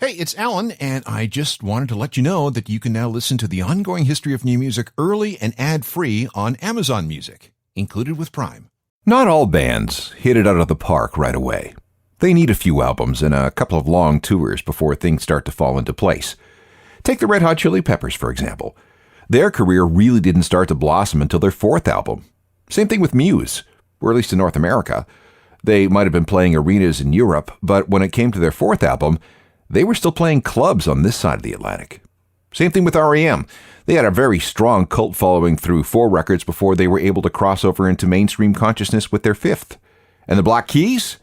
Hey, it's Alan, and I just wanted to let you know that you can now listen to the ongoing history of new music early and ad-free on Amazon Music, included with Prime. Not all bands hit it out of the park right away. They need a few albums and a couple of long tours before things start to fall into place. Take the Red Hot Chili Peppers, for example. Their career really didn't start to blossom until their fourth album. Same thing with Muse, or at least in North America. They might have been playing arenas in Europe, but when it came to their fourth album, they were still playing clubs on this side of the Atlantic. Same thing with R.E.M. They had a very strong cult following through 4 records before they were able to cross over into mainstream consciousness with their 5th. And the Black Keys?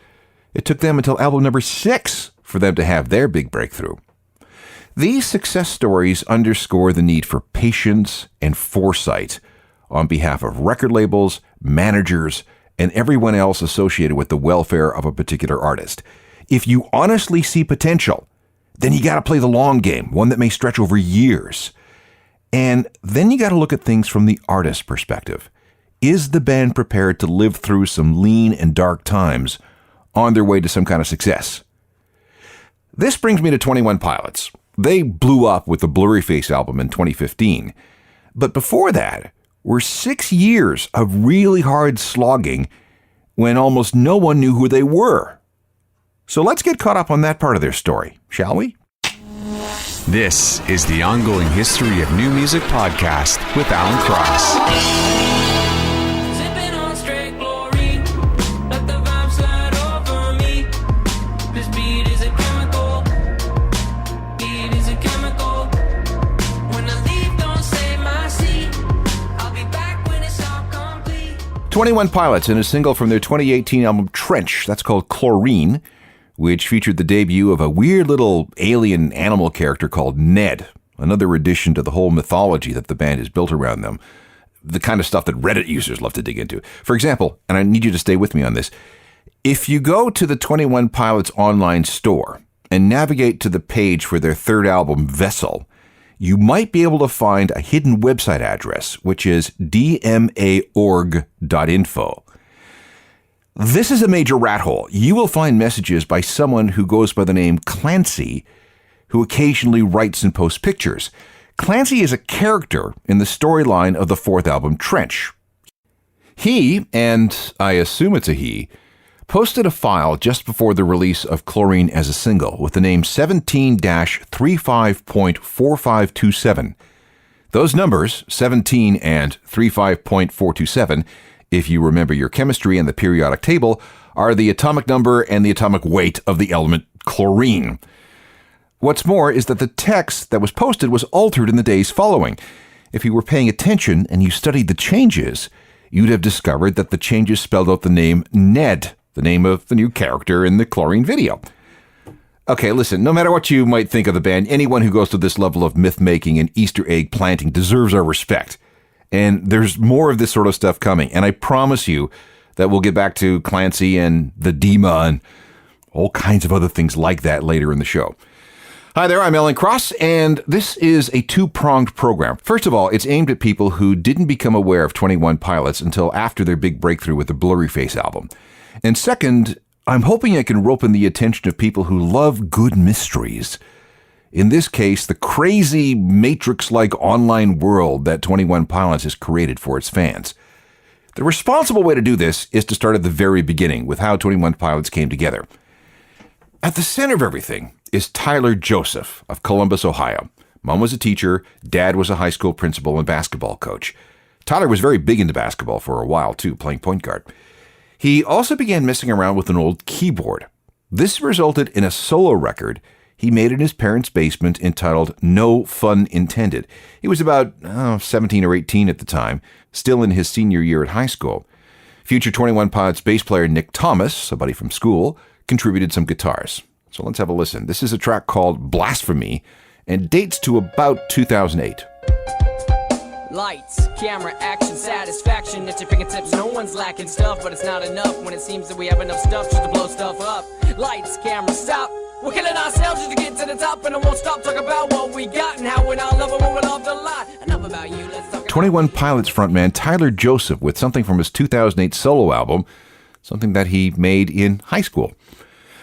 It took them until album number 6 for them to have their big breakthrough. These success stories underscore the need for patience and foresight on behalf of record labels, managers, and everyone else associated with the welfare of a particular artist. If you honestly see potential, then you got to play the long game, one that may stretch over years. And then you got to look at things from the artist's perspective. Is the band prepared to live through some lean and dark times on their way to some kind of success? This brings me to 21 Pilots. They blew up with the Blurry Face album in 2015. But before that were 6 years of really hard slogging when almost no one knew who they were. So let's get caught up on that part of their story, shall we? This is the Ongoing History of New Music podcast with Alan Cross. Sipping on straight glory, let the vibe slide over me. This beat is a chemical, beat is a chemical. When I leave, don't save my seat. I'll be back when it's all complete. 21 Pilots in a single from their 2018 album Trench, that's called Chlorine, which featured the debut of a weird little alien animal character called Ned, another addition to the whole mythology that the band has built around them, the kind of stuff that Reddit users love to dig into. For example, and I need you to stay with me on this, if you go to the 21 Pilots online store and navigate to the page for their third album, Vessel, you might be able to find a hidden website address, which is dmaorg.info. This is a major rat hole. You will find messages by someone who goes by the name Clancy, who occasionally writes and posts pictures. Clancy is a character in the storyline of the fourth album, Trench. He, and I assume it's a he, posted a file just before the release of Chlorine as a single with the name 17-35.4527. Those numbers, 17 and 35.427, if you remember your chemistry and the periodic table, are the atomic number and the atomic weight of the element chlorine. What's more is that the text that was posted was altered in the days following. If you were paying attention and you studied the changes, you'd have discovered that the changes spelled out the name Ned, the name of the new character in the Chlorine video. Okay, listen, no matter what you might think of the band, anyone who goes to this level of myth-making and Easter egg planting deserves our respect. And there's more of this sort of stuff coming. And I promise you that we'll get back to Clancy and the Dima and all kinds of other things like that later in the show. Hi there, I'm Alan Cross, and this is a two-pronged program. First of all, it's aimed at people who didn't become aware of 21 Pilots until after their big breakthrough with the Blurry Face album. And second, I'm hoping I can rope in the attention of people who love good mysteries. In this case, the crazy Matrix-like online world that 21 Pilots has created for its fans. The responsible way to do this is to start at the very beginning with how 21 Pilots came together. At the center of everything is Tyler Joseph of Columbus, Ohio. Mom was a teacher, dad was a high school principal and basketball coach. Tyler was very big into basketball for a while too, playing point guard. He also began messing around with an old keyboard. This resulted in a solo record he made in his parents' basement entitled No Fun Intended. He was about 17 or 18 at the time, still in his senior year at high school. Future 21 Pilots bass player Nick Thomas, a buddy from school, contributed some guitars. So let's have a listen. This is a track called Blasphemy and dates to about 2008. Lights, camera, action, satisfaction at your fingertips. No one's lacking stuff, but it's not enough when it seems that we have enough stuff just to blow stuff up. Lights, camera, stop. We're killing ourselves just to get to the top, and I won't stop talking about what we got and how we all love it when we loved a lot. Enough about you, let's talk 21 Pilots frontman Tyler Joseph with something from his 2008 solo album, something that he made in high school.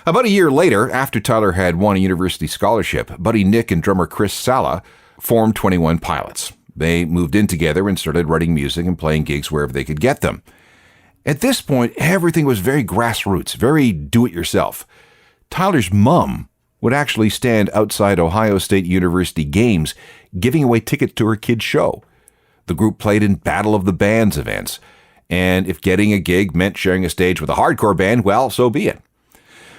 About a year later, after Tyler had won a university scholarship, buddy Nick and drummer Chris Sala formed 21 Pilots. They moved in together and started writing music and playing gigs wherever they could get them. At this point, everything was very grassroots, very do-it-yourself. Tyler's mom would actually stand outside Ohio State University games, giving away tickets to her kid's show. The group played in Battle of the Bands events, and if getting a gig meant sharing a stage with a hardcore band, well, so be it.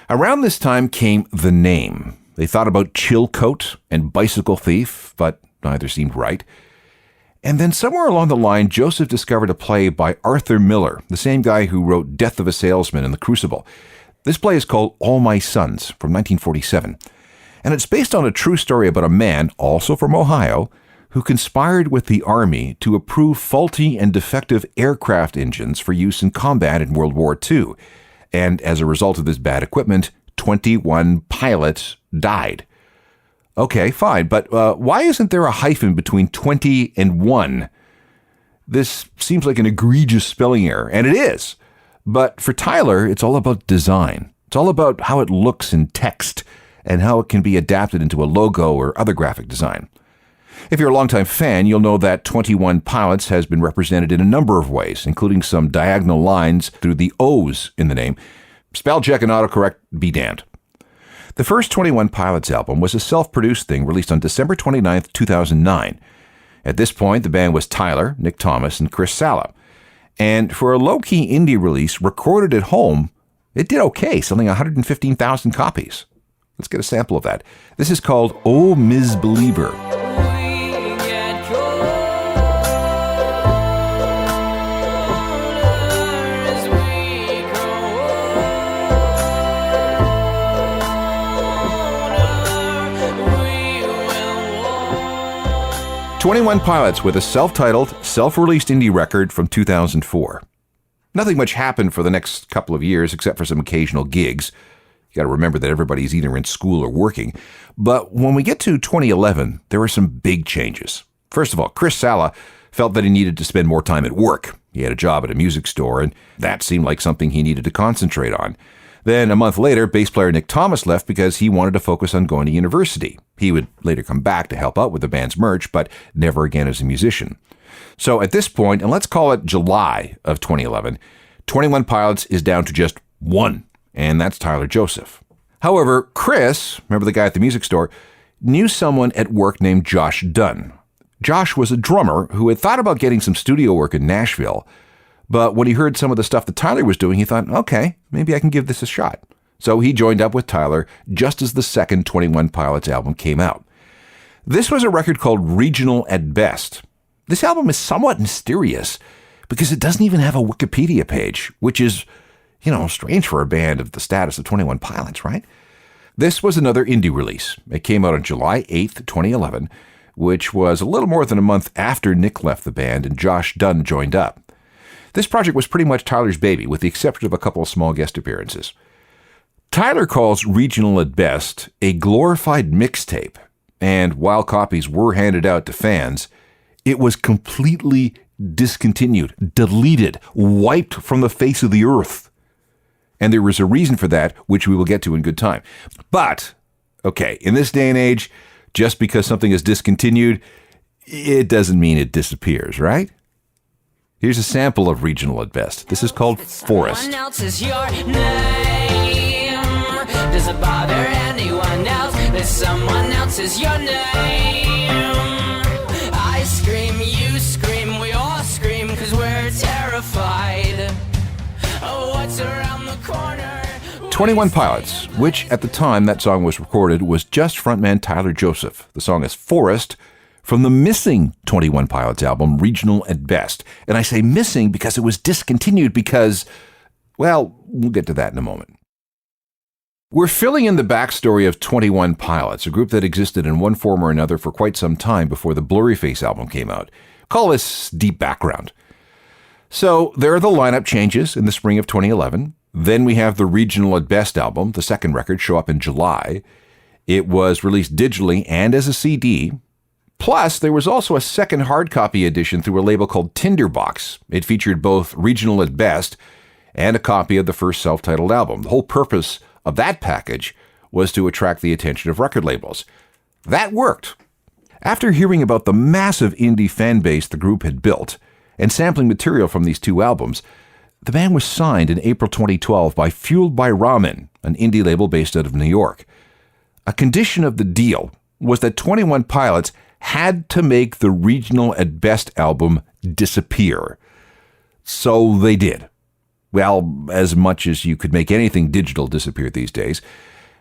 Around this time came the name. They thought about Chilcote and Bicycle Thief, but neither seemed right. And then somewhere along the line, Joseph discovered a play by Arthur Miller, the same guy who wrote Death of a Salesman and The Crucible. This play is called All My Sons from 1947, and it's based on a true story about a man, also from Ohio, who conspired with the Army to approve faulty and defective aircraft engines for use in combat in World War II. And as a result of this bad equipment, 21 pilots died. Okay, fine, but why isn't there a hyphen between 20 and 1? This seems like an egregious spelling error, and it is. But for Tyler, it's all about design. It's all about how it looks in text and how it can be adapted into a logo or other graphic design. If you're a longtime fan, you'll know that 21 Pilots has been represented in a number of ways, including some diagonal lines through the O's in the name. Spell check and autocorrect be damned. The first 21 Pilots album was a self-produced thing released on December 29, 2009. At this point, the band was Tyler, Nick Thomas, and Chris Sala. And for a low-key indie release recorded at home, it did okay, selling 115,000 copies. Let's get a sample of that. This is called Oh Ms. Believer. 21 Pilots with a self-titled, self-released indie record from 2004. Nothing much happened for the next couple of years except for some occasional gigs. You got to remember that everybody's either in school or working. But when we get to 2011, there were some big changes. First of all, Chris Sala felt that he needed to spend more time at work. He had a job at a music store, and that seemed like something he needed to concentrate on. Then, a month later, bass player Nick Thomas left because he wanted to focus on going to university. He would later come back to help out with the band's merch, but never again as a musician. So at this point, and let's call it July of 2011, 21 Pilots is down to just one, and that's Tyler Joseph. However, Chris, remember the guy at the music store, knew someone at work named Josh Dunn. Josh was a drummer who had thought about getting some studio work in Nashville, but when he heard some of the stuff that Tyler was doing, he thought, okay, maybe I can give this a shot. So he joined up with Tyler just as the second 21 Pilots album came out. This was a record called Regional at Best. This album is somewhat mysterious because it doesn't even have a Wikipedia page, which is, strange for a band of the status of 21 Pilots, right? This was another indie release. It came out on July 8th, 2011, which was a little more than a month after Nick left the band and Josh Dunn joined up. This project was pretty much Tyler's baby, with the exception of a couple of small guest appearances. Tyler calls Regional at Best a glorified mixtape, and while copies were handed out to fans, it was completely discontinued, deleted, wiped from the face of the earth. And there was a reason for that, which we will get to in good time. But, okay, in this day and age, just because something is discontinued, it doesn't mean it disappears, right? Here's a sample of Regional at Best. This is called Forest. Someone else is your name. Does it bother anyone else that someone else is your name? I scream, you scream, we all scream because we're terrified. Oh, what's around the corner? 21 Pilots, which at the time that song was recorded was just frontman Tyler Joseph. The song is Forest, from the missing 21 Pilots album, Regional at Best. And I say missing because it was discontinued because, well, we'll get to that in a moment. We're filling in the backstory of 21 Pilots, a group that existed in one form or another for quite some time before the Blurryface album came out. Call this deep background. So there are the lineup changes in the spring of 2011. Then we have the Regional at Best album, the second record, show up in July. It was released digitally and as a CD. Plus, there was also a second hard copy edition through a label called Tinderbox. It featured both Regional at Best and a copy of the first self-titled album. The whole purpose of that package was to attract the attention of record labels. That worked. After hearing about the massive indie fan base the group had built and sampling material from these two albums, the band was signed in April 2012 by Fueled by Ramen, an indie label based out of New York. A condition of the deal was that 21 Pilots had to make the Regional at Best album disappear. So they did. Well, as much as you could make anything digital disappear these days.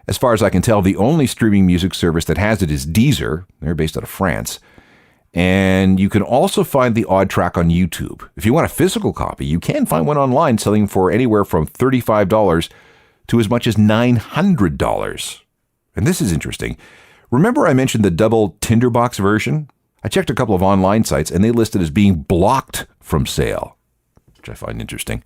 As far as I can tell, the only streaming music service that has it is Deezer. They're based out of France. And you can also find the odd track on YouTube. If you want a physical copy, you can find one online selling for anywhere from $35 to as much as $900. And this is interesting. Remember I mentioned the double Tinderbox version? I checked a couple of online sites and they listed as being blocked from sale, which I find interesting.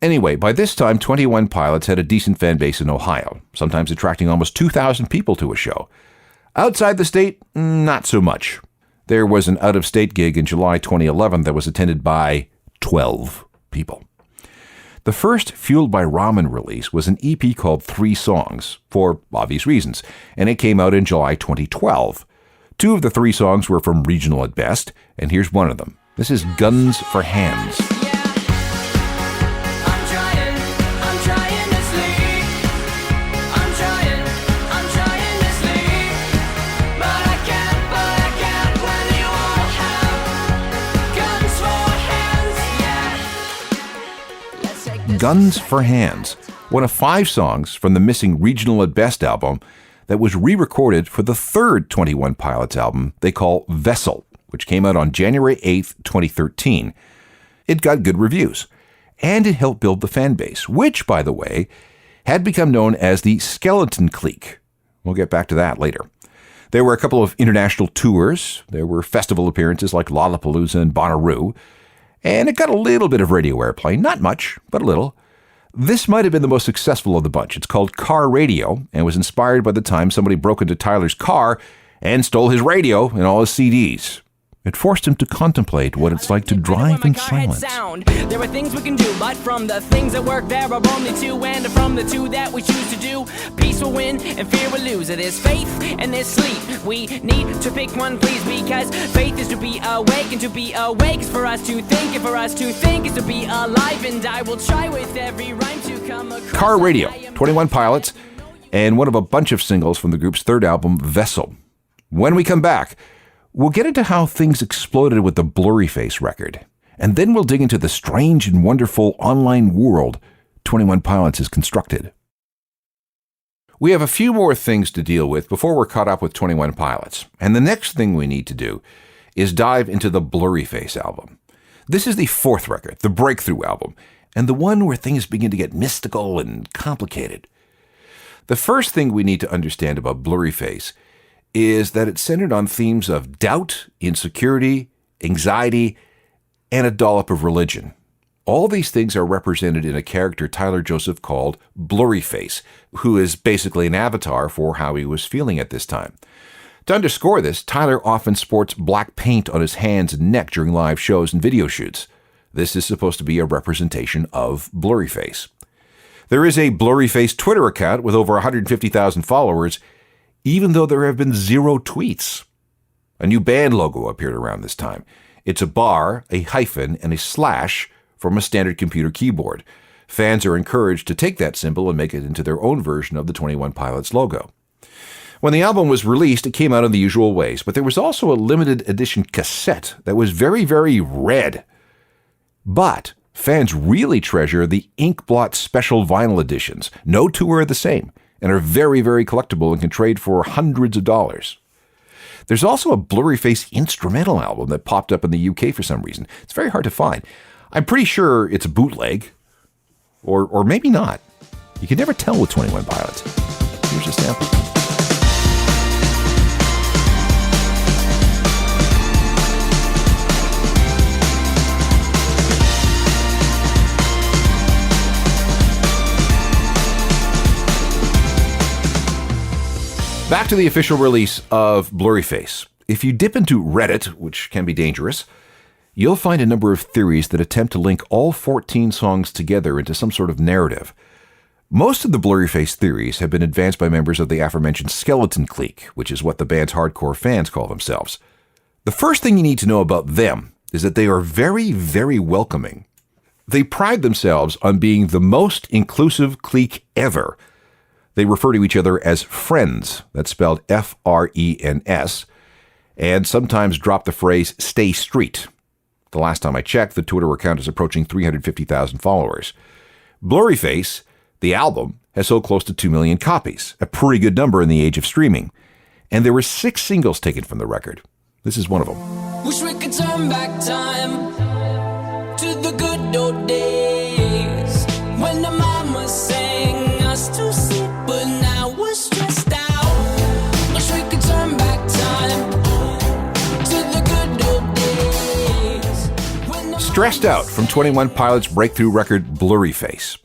Anyway, by this time, 21 Pilots had a decent fan base in Ohio, sometimes attracting almost 2,000 people to a show. Outside the state, not so much. There was an out-of-state gig in July 2011 that was attended by 12 people. The first Fueled by Ramen release was an EP called 3 Songs, for obvious reasons, and it came out in July 2012. 2 of the 3 songs were from Regional at Best, and here's one of them. This is Guns for Hands. Guns for Hands, one of 5 songs from the missing Regional at Best album that was re-recorded for the third 21 Pilots album they call Vessel, which came out on January 8th, 2013. It got good reviews, and it helped build the fan base, which, by the way, had become known as the Skeleton Clique. We'll get back to that later. There were a couple of international tours. There were festival appearances like Lollapalooza and Bonnaroo, and it got a little bit of radio airplay. Not much, but a little. This might have been the most successful of the bunch. It's called Car Radio, and was inspired by the time somebody broke into Tyler's car and stole his radio and all his CDs. It forced him to contemplate what it's like to drive in silence. There are things we can do, but from the things that work there are only 2, and from the 2 that we choose to do, peace will win and fear will lose. There's faith and there's sleep. We need to pick one, please, because faith is to be awake, and to be awake is for us to think, and for us to think is to be alive. And I will try with every rhyme to come across. Car Radio, 21 Pilots, and one of a bunch of singles from the group's third album, Vessel. When we come back, we'll get into how things exploded with the Blurryface record, and then we'll dig into the strange and wonderful online world 21 Pilots has constructed. We have a few more things to deal with before we're caught up with 21 Pilots, and the next thing we need to do is dive into the Blurryface album. This is the 4th record, the breakthrough album, and the one where things begin to get mystical and complicated. The first thing we need to understand about Blurryface is that it's centered on themes of doubt, insecurity, anxiety, and a dollop of religion. All these things are represented in a character Tyler Joseph called Blurryface, who is basically an avatar for how he was feeling at this time. To underscore this, Tyler often sports black paint on his hands and neck during live shows and video shoots. This is supposed to be a representation of Blurryface. There is a Blurryface Twitter account with over 150,000 followers, even though there have been 0 tweets. A new band logo appeared around this time. It's a bar, a hyphen, and a slash from a standard computer keyboard. Fans are encouraged to take that symbol and make it into their own version of the 21 Pilots logo. When the album was released, it came out in the usual ways, but there was also a limited edition cassette that was very, very red. But fans really treasure the Inkblot special vinyl editions. No 2 are the same, and are very, very collectible and can trade for hundreds of dollars. There's also a Blurryface instrumental album that popped up in the UK for some reason. It's very hard to find. I'm pretty sure it's a bootleg, or maybe not. You can never tell with 21 Pilots. Here's a sample. Back to the official release of Blurryface. If you dip into Reddit, which can be dangerous, you'll find a number of theories that attempt to link all 14 songs together into some sort of narrative. Most of the Blurryface theories have been advanced by members of the aforementioned Skeleton Clique, which is what the band's hardcore fans call themselves. The first thing you need to know about them is that they are very, very welcoming. They pride themselves on being the most inclusive clique ever. They refer to each other as friends, that's spelled F-R-E-N-S, and sometimes drop the phrase stay street. The last time I checked, the Twitter account is approaching 350,000 followers. Blurryface, the album, has sold close to 2 million copies, a pretty good number in the age of streaming. And there were 6 singles taken from the record. This is one of them. Wish we could turn back time to the good old days when the mama sang us to sleep, but now we're stressed out. Wish we could turn back time to the good old days. Stressed Out from 21 Pilots' breakthrough record Blurryface.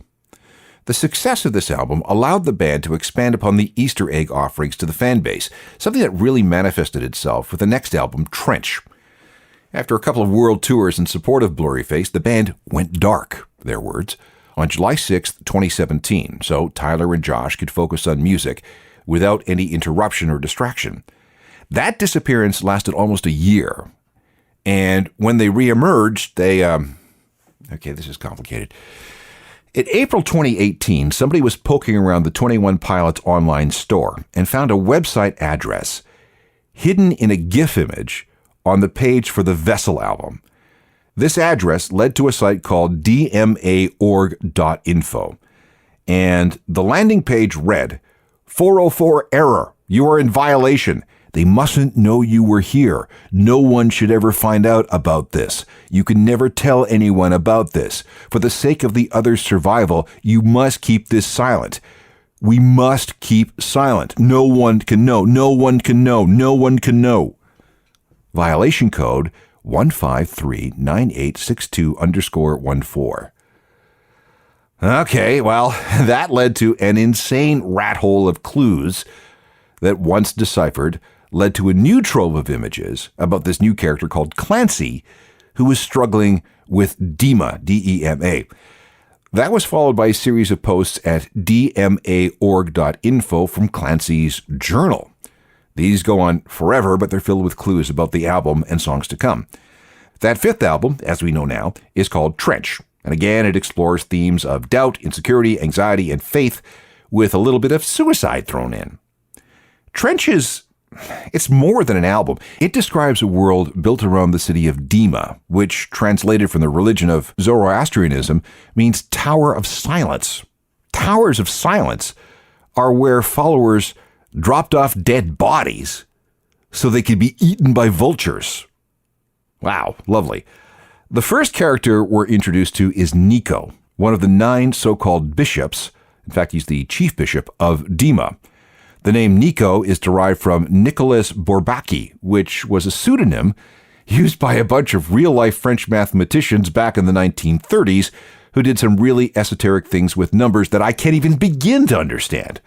The success of this album allowed the band to expand upon the Easter egg offerings to the fan base, something that really manifested itself with the next album, Trench. After a couple of world tours in support of Blurryface, the band went dark, their words, on July 6, 2017, so Tyler and Josh could focus on music without any interruption or distraction. That disappearance lasted almost a year, and when they reemerged, okay, this is complicated. In April 2018, somebody was poking around the 21 Pilots online store and found a website address hidden in a GIF image on the page for the Vessel album. This address led to a site called dmaorg.info, and the landing page read, 404 error, you are in violation. They mustn't know you were here. No one should ever find out about this. You can never tell anyone about this. For the sake of the other's survival, you must keep this silent. We must keep silent. No one can know. No one can know. No one can know. Violation code 1539862_14. Okay, well, that led to an insane rat hole of clues that, once deciphered, led to a new trove of images about this new character called Clancy, who was struggling with DEMA, D-E-M-A. That was followed by a series of posts at dmaorg.info from Clancy's journal. These go on forever, but they're filled with clues about the album and songs to come. That 5th album, as we know now, is called Trench, and again it explores themes of doubt, insecurity, anxiety, and faith, with a little bit of suicide thrown in. Trench it's more than an album. It describes a world built around the city of Dima, which, translated from the religion of Zoroastrianism, means Tower of Silence. Towers of Silence are where followers dropped off dead bodies so they could be eaten by vultures. Wow, lovely. The first character we're introduced to is Nico, one of the 9 so-called bishops. In fact, he's the chief bishop of Dima. The name Nico is derived from Nicolas Bourbaki, which was a pseudonym used by a bunch of real-life French mathematicians back in the 1930s who did some really esoteric things with numbers that I can't even begin to understand.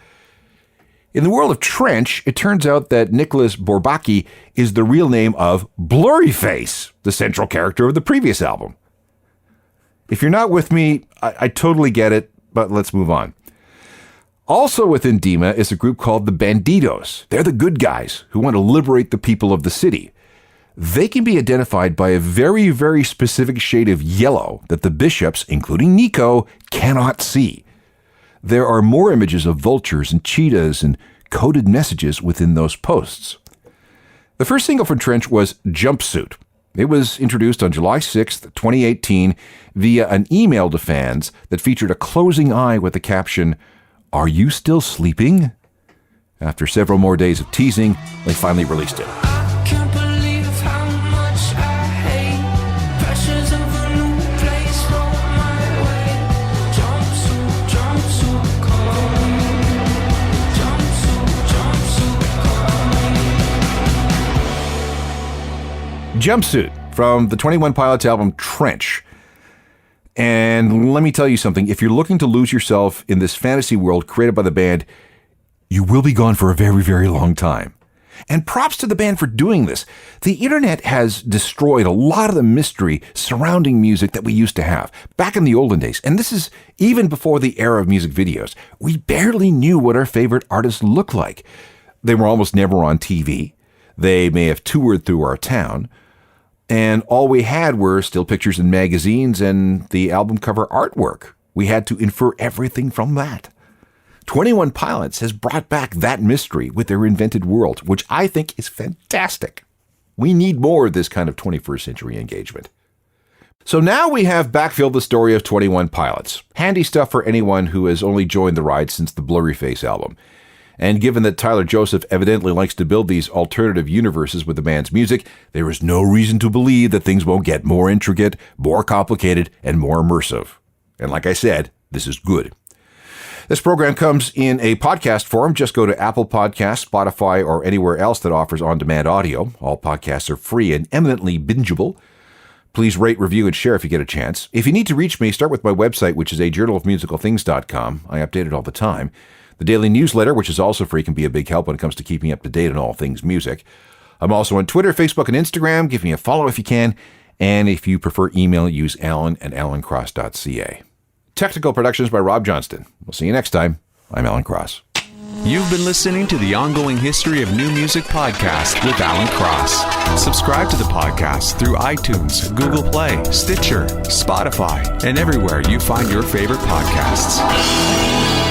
In the world of Trench, it turns out that Nicolas Bourbaki is the real name of Blurryface, the central character of the previous album. If you're not with me, I totally get it, but let's move on. Also within Dima is a group called the Bandidos. They're the good guys who want to liberate the people of the city. They can be identified by a very, very specific shade of yellow that the bishops, including Nico, cannot see. There are more images of vultures and cheetahs and coded messages within those posts. The first single from Trench was Jumpsuit. It was introduced on July 6th, 2018 via an email to fans that featured a closing eye with the caption, "Are you still sleeping?" After several more days of teasing, they finally released it. Can't believe how much I hate pressures of a new place for my way. Jumpsuit, jumpsuit, call me. Jumpsuit, jumpsuit, call me. Jumpsuit from the 21 Pilots album Trench. And let me tell you something, if you're looking to lose yourself in this fantasy world created by the band, you will be gone for a very, very long time. And props to the band for doing this. The internet has destroyed a lot of the mystery surrounding music that we used to have back in the olden days. And this is even before the era of music videos. We barely knew what our favorite artists looked like. They were almost never on TV. They may have toured through our town. And all we had were still pictures in magazines and the album cover artwork. We had to infer everything from that. 21 Pilots has brought back that mystery with their invented world, which I think is fantastic. We need more of this kind of 21st century engagement. So now we have backfilled the story of 21 Pilots. Handy stuff for anyone who has only joined the ride since the Blurryface album. And given that Tyler Joseph evidently likes to build these alternative universes with the band's music, there is no reason to believe that things won't get more intricate, more complicated, and more immersive. And like I said, this is good. This program comes in a podcast form. Just go to Apple Podcasts, Spotify, or anywhere else that offers on-demand audio. All podcasts are free and eminently bingeable. Please rate, review, and share if you get a chance. If you need to reach me, start with my website, which is ajournalofmusicalthings.com. I update it all the time. The daily newsletter, which is also free, can be a big help when it comes to keeping up to date on all things music. I'm also on Twitter, Facebook, and Instagram. Give me a follow if you can. And if you prefer email, use alan@alancross.ca. Technical productions by Rob Johnston. We'll see you next time. I'm Alan Cross. You've been listening to the Ongoing History of New Music podcast with Alan Cross. Subscribe to the podcast through iTunes, Google Play, Stitcher, Spotify, and everywhere you find your favorite podcasts.